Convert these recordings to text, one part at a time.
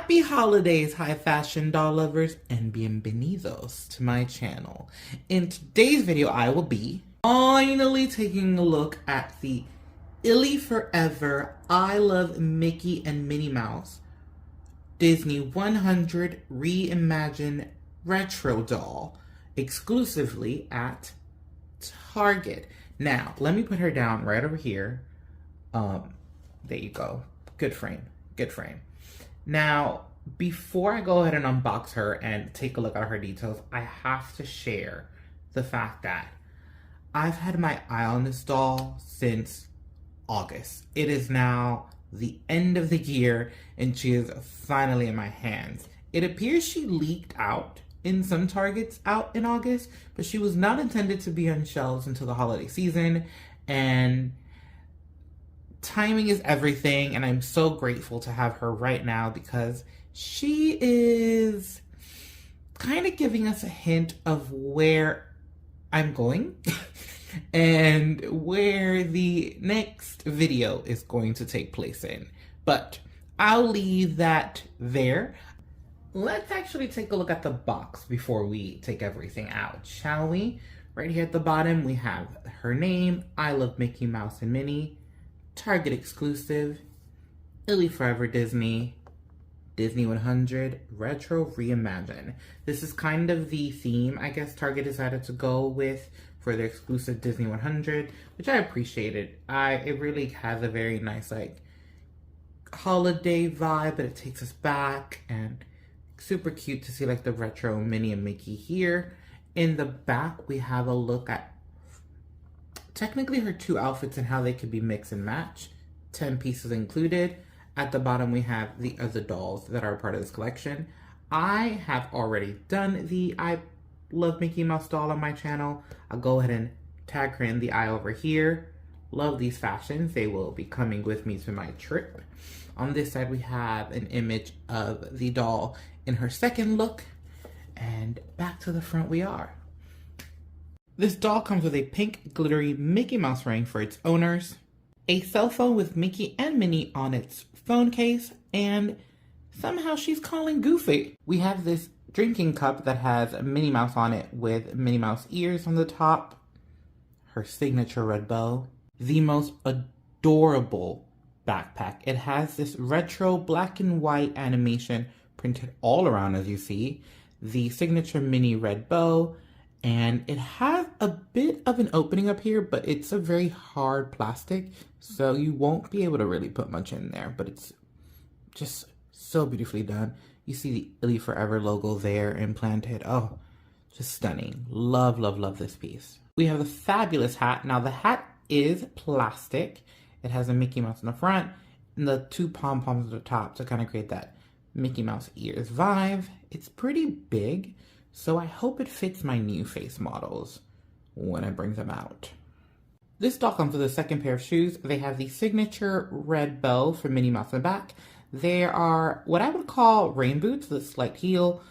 Happy holidays, high fashion doll lovers, and bienvenidos to my channel. In today's video, I will be finally taking a look at the ILY Forever I Love Mickey and Minnie Mouse Disney 100 Reimagined Retro Doll exclusively at Target. Now, let me put her down right over here. There you go. Good frame. Good frame. Now, before I go ahead and unbox her and take a look at her details, I have to share the fact that I've had my eye on this doll since August. It is now the end of the year and she is finally in my hands. It appears she leaked out in some Targets out in August, but she was not intended to be on shelves until the holiday season, and timing is everything, and I'm so grateful to have her right now because she is kind of giving us a hint of where I'm going and where the next video is going to take place in. But I'll leave that there. Let's actually take a look at the box before we take everything out, shall we? Right here at the bottom, we have her name, I Love Mickey Mouse and Minnie, Target exclusive, ILY Forever Disney, Disney 100 Retro Reimagined. This is kind of the theme, I guess, Target decided to go with for their exclusive Disney 100, which I appreciated. It really has a very nice, like, holiday vibe, but it takes us back, and super cute to see, like, the retro Minnie and Mickey here. In the back, we have a look at technically her two outfits and how they could be mix and match. 10 pieces included. At the bottom, we have the other dolls that are part of this collection. I have already done the I Love Mickey Mouse doll on my channel. I'll go ahead and tag her in the eye over here. Love these fashions. They will be coming with me to my trip. On this side, we have an image of the doll in her second look. And back to the front we are. This doll comes with a pink glittery Mickey Mouse ring for its owners, a cell phone with Mickey and Minnie on its phone case, and somehow she's calling Goofy. We have this drinking cup that has Minnie Mouse on it with Minnie Mouse ears on the top, her signature red bow, the most adorable backpack. It has this retro black and white animation printed all around, as you see, the signature Minnie red bow, and it has a bit of an opening up here, but it's a very hard plastic, so you won't be able to really put much in there, but it's just so beautifully done. You see the ILY Forever logo there implanted. Oh, just stunning. Love, love, love this piece. We have the fabulous hat. Now, the hat is plastic. It has a Mickey Mouse in the front and the two pom-poms at the top to kind of create that Mickey Mouse ears vibe. It's pretty big, so I hope it fits my new face models when I bring them out. This doll comes with a second pair of shoes. They have the signature red bow for Minnie Mouse in the back. They are what I would call rain boots with a slight heel.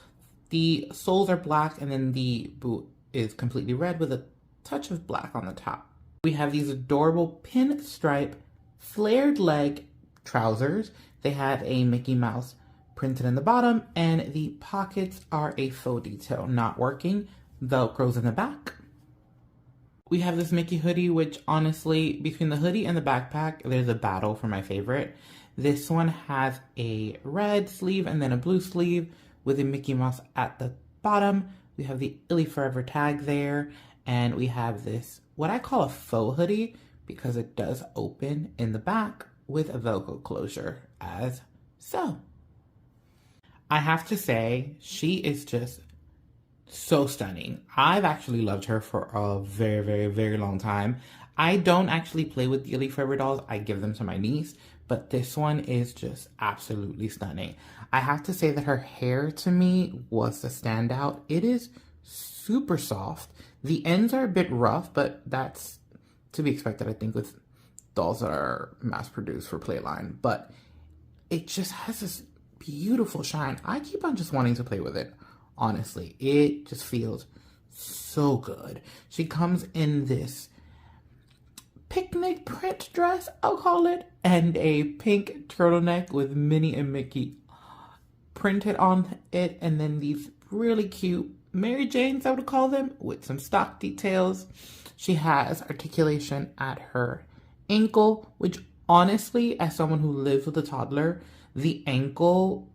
The soles are black, and then the boot is completely red with a touch of black on the top. We have these adorable pinstripe flared leg trousers. They have a Mickey Mouse printed in the bottom, and the pockets are a faux detail, not working. Velcro's in the back. We have this Mickey hoodie, which honestly, between the hoodie and the backpack, there's a battle for my favorite. This one has a red sleeve and then a blue sleeve with a Mickey Mouse at the bottom. We have the ILY Forever tag there, and we have this, what I call a faux hoodie, because it does open in the back with a Velcro closure, as so. I have to say, she is just so stunning. I've actually loved her for a very, very, very long time. I don't actually play with the ILY Forever dolls. I give them to my niece, but this one is just absolutely stunning. I have to say that her hair, to me, was the standout. It is super soft. The ends are a bit rough, but that's to be expected, I think, with dolls that are mass-produced for Playline. But it just has this beautiful shine. I keep on just wanting to play with it, honestly. It just feels so good. She comes in this picnic print dress, I'll call it, and a pink turtleneck with Minnie and Mickey printed on it, and then these really cute Mary Janes, I would call them, with some stock details. She has articulation at her ankle, which honestly, as someone who lives with a toddler, the ankle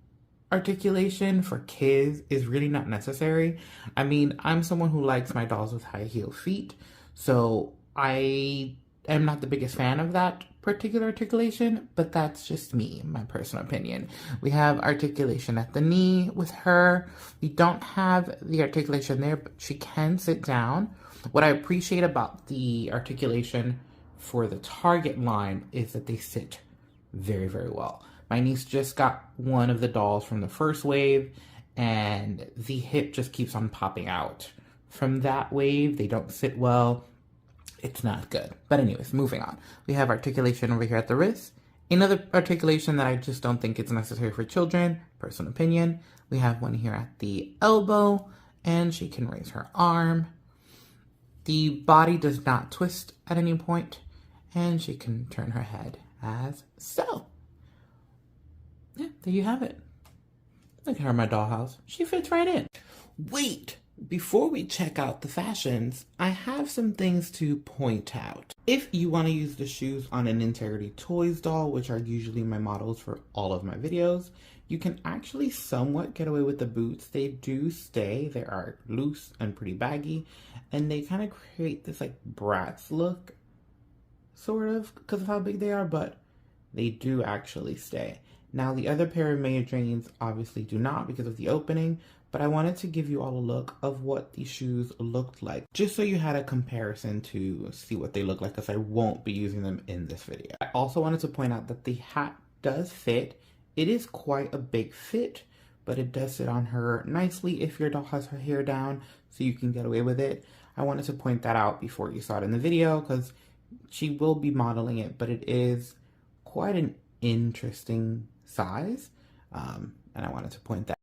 articulation for kids is really not necessary. I mean, I'm someone who likes my dolls with high heel feet, so I am not the biggest fan of that particular articulation, but that's just me, my personal opinion. We have articulation at the knee with her. We don't have the articulation there, but she can sit down. What I appreciate about the articulation for the Target line is that they sit very, very well. My niece just got one of the dolls from the first wave, and the hip just keeps on popping out. From that wave, they don't sit well. It's not good. But anyways, moving on. We have articulation over here at the wrist. Another articulation that I just don't think it's necessary for children, personal opinion. We have one here at the elbow, and she can raise her arm. The body does not twist at any point, and she can turn her head as so. Yeah, there you have it. Look at her in my dollhouse. She fits right in. Wait! Before we check out the fashions, I have some things to point out. If you want to use the shoes on an Integrity Toys doll, which are usually my models for all of my videos, you can actually somewhat get away with the boots. They do stay. They are loose and pretty baggy, and they kind of create this like Bratz look, sort of, because of how big they are, but they do actually stay. Now, the other pair of Mary Janes obviously do not because of the opening, but I wanted to give you all a look of what these shoes looked like, just so you had a comparison to see what they look like, because I won't be using them in this video. I also wanted to point out that the hat does fit. It is quite a big fit, but it does sit on her nicely if your doll has her hair down, so you can get away with it. I wanted to point that out before you saw it in the video, because she will be modeling it, but it is quite an interesting size, and I wanted to point that